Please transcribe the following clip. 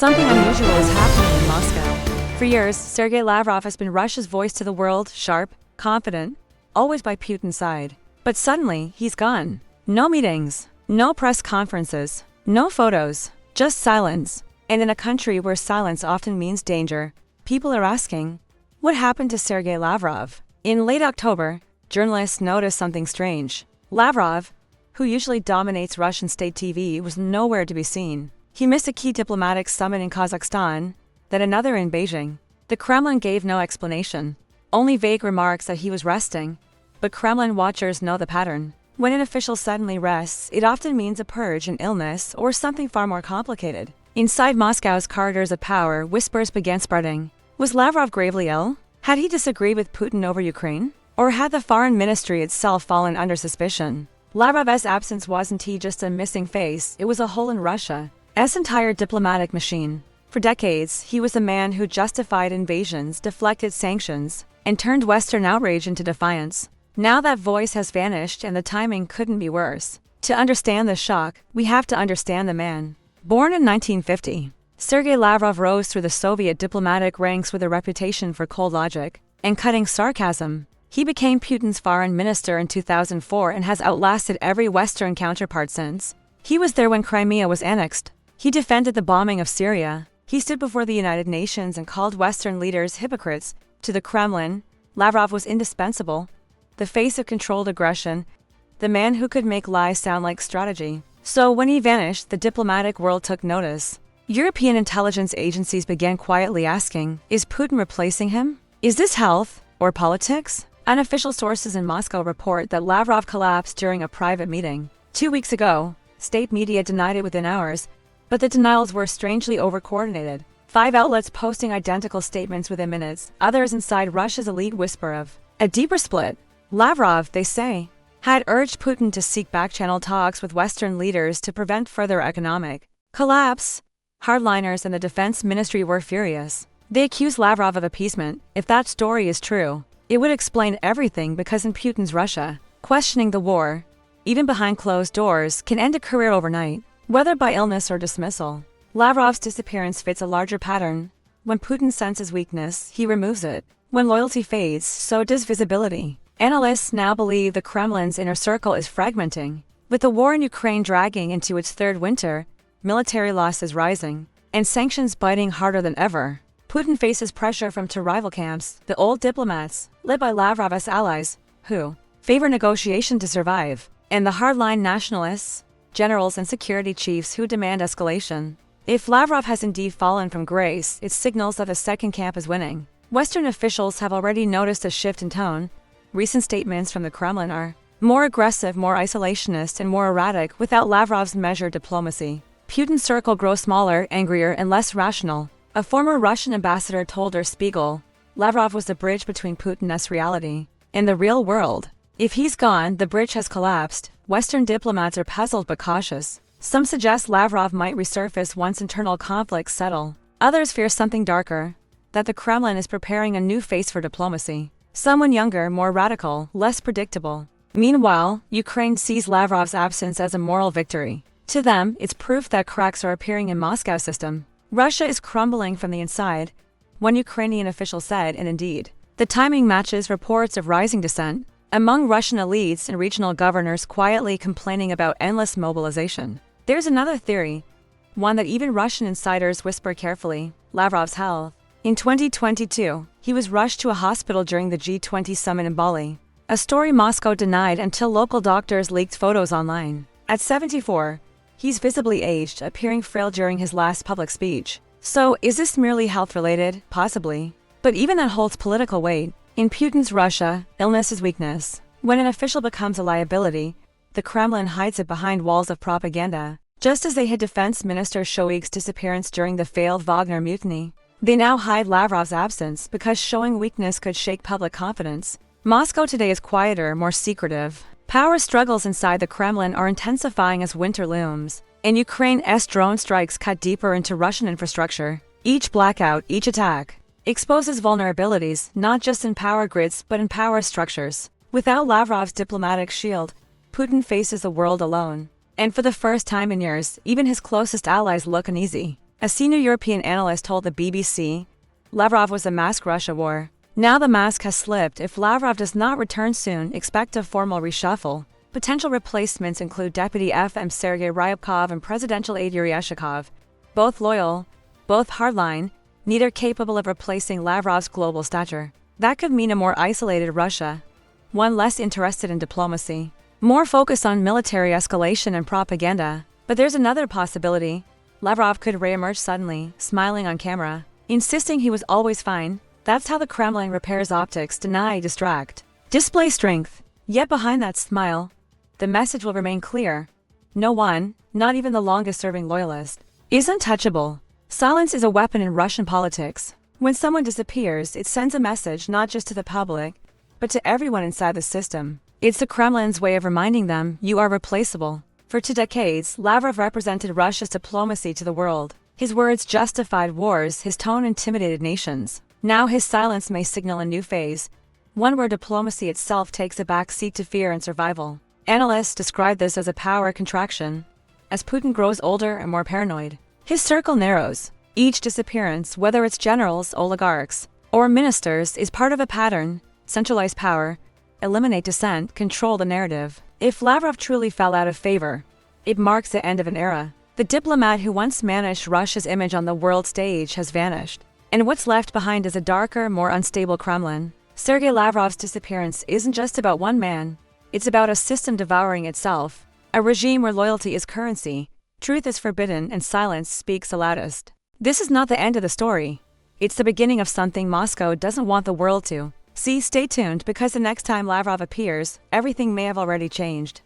Something unusual is happening in Moscow. For years, Sergey Lavrov has been Russia's voice to the world, sharp, confident, always by Putin's side. But suddenly, he's gone. No meetings, no press conferences, no photos, just silence. And in a country where silence often means danger, people are asking, what happened to Sergey Lavrov? In late October, journalists noticed something strange. Lavrov, who usually dominates Russian state TV, was nowhere to be seen. He missed a key diplomatic summit in Kazakhstan, then another in Beijing. The Kremlin gave no explanation, only vague remarks that he was resting. But Kremlin watchers know the pattern. When an official suddenly rests, it often means a purge, an illness, or something far more complicated. Inside Moscow's corridors of power, whispers began spreading. Was Lavrov gravely ill? Had he disagreed with Putin over Ukraine? Or had the foreign ministry itself fallen under suspicion? Lavrov's absence wasn't just a missing face, it was a hole in Russia's entire diplomatic machine. For decades, he was the man who justified invasions, deflected sanctions, and turned Western outrage into defiance. Now that voice has vanished and the timing couldn't be worse. To understand the shock, we have to understand the man. Born in 1950, Sergey Lavrov rose through the Soviet diplomatic ranks with a reputation for cold logic and cutting sarcasm. He became Putin's foreign minister in 2004 and has outlasted every Western counterpart since. He was there when Crimea was annexed. He defended the bombing of Syria. He stood before the United Nations and called Western leaders hypocrites. To the Kremlin, Lavrov was indispensable. The face of controlled aggression, the man who could make lies sound like strategy. So when he vanished, the diplomatic world took notice. European intelligence agencies began quietly asking, is Putin replacing him? Is this health or politics? Unofficial sources in Moscow report that Lavrov collapsed during a private meeting. 2 weeks ago, state media denied it within hours, but the denials were strangely over-coordinated. 5 outlets posting identical statements within minutes, others inside Russia's elite whisper of a deeper split. Lavrov, they say, had urged Putin to seek back-channel talks with Western leaders to prevent further economic collapse. Hardliners and the defense ministry were furious. They accused Lavrov of appeasement. If that story is true, it would explain everything, because in Putin's Russia, questioning the war, even behind closed doors, can end a career overnight, whether by illness or dismissal. Lavrov's disappearance fits a larger pattern. When Putin senses weakness, he removes it. When loyalty fades, so does visibility. Analysts now believe the Kremlin's inner circle is fragmenting. With the war in Ukraine dragging into its third winter, military losses rising, and sanctions biting harder than ever, Putin faces pressure from two rival camps, the old diplomats, led by Lavrov's allies, who favor negotiation to survive, and the hardline nationalists, generals and security chiefs who demand escalation. If Lavrov has indeed fallen from grace, it signals that the second camp is winning. Western officials have already noticed a shift in tone. Recent statements from the Kremlin are more aggressive, more isolationist, and more erratic without Lavrov's measured diplomacy. Putin's circle grows smaller, angrier, and less rational. A former Russian ambassador told Der Spiegel, Lavrov was the bridge between Putin's reality and the real world. If he's gone, the bridge has collapsed. Western diplomats are puzzled but cautious. Some suggest Lavrov might resurface once internal conflicts settle. Others fear something darker, that the Kremlin is preparing a new face for diplomacy. Someone younger, more radical, less predictable. Meanwhile, Ukraine sees Lavrov's absence as a moral victory. To them, it's proof that cracks are appearing in Moscow's system. Russia is crumbling from the inside, one Ukrainian official said, and indeed, the timing matches reports of rising dissent among Russian elites and regional governors quietly complaining about endless mobilization. There's another theory, one that even Russian insiders whisper carefully, Lavrov's health. In 2022, he was rushed to a hospital during the G20 summit in Bali, a story Moscow denied until local doctors leaked photos online. At 74, he's visibly aged, appearing frail during his last public speech. So, is this merely health-related? Possibly. But even that holds political weight. In Putin's Russia, illness is weakness. When an official becomes a liability, the Kremlin hides it behind walls of propaganda. Just as they hid Defense Minister Shoigu's disappearance during the failed Wagner mutiny, they now hide Lavrov's absence because showing weakness could shake public confidence. Moscow today is quieter, more secretive. Power struggles inside the Kremlin are intensifying as winter looms, and Ukraine's drone strikes cut deeper into Russian infrastructure. Each blackout, each attack, exposes vulnerabilities not just in power grids but in power structures. Without Lavrov's diplomatic shield, Putin faces the world alone. And for the first time in years, even his closest allies look uneasy. A senior European analyst told the BBC, Lavrov was a mask Russia war. Now the mask has slipped. If Lavrov does not return soon, expect a formal reshuffle. Potential replacements include Deputy FM Sergei Ryabkov and Presidential aide Yuri Eshakov, both loyal, both hardline, neither capable of replacing Lavrov's global stature. That could mean a more isolated Russia, one less interested in diplomacy, more focused on military escalation and propaganda. But there's another possibility. Lavrov could re-emerge suddenly, smiling on camera, insisting he was always fine. That's how the Kremlin repairs optics, deny, distract, display strength. Yet behind that smile, the message will remain clear. No one, not even the longest-serving loyalist, is untouchable. Silence is a weapon in Russian politics. When someone disappears, it sends a message not just to the public, but to everyone inside the system. It's the Kremlin's way of reminding them, you are replaceable. For 2 decades, Lavrov represented Russia's diplomacy to the world. His words justified wars, his tone intimidated nations. Now his silence may signal a new phase, one where diplomacy itself takes a back seat to fear and survival. Analysts describe this as a power contraction. As Putin grows older and more paranoid, his circle narrows. Each disappearance, whether it's generals, oligarchs, or ministers, is part of a pattern. Centralize power, eliminate dissent, control the narrative. If Lavrov truly fell out of favor, it marks the end of an era. The diplomat who once managed Russia's image on the world stage has vanished, and what's left behind is a darker, more unstable Kremlin. Sergey Lavrov's disappearance isn't just about one man. It's about a system devouring itself, a regime where loyalty is currency, truth is forbidden, and silence speaks the loudest. This is not the end of the story. It's the beginning of something Moscow doesn't want the world to see. Stay tuned, because the next time Lavrov appears, everything may have already changed.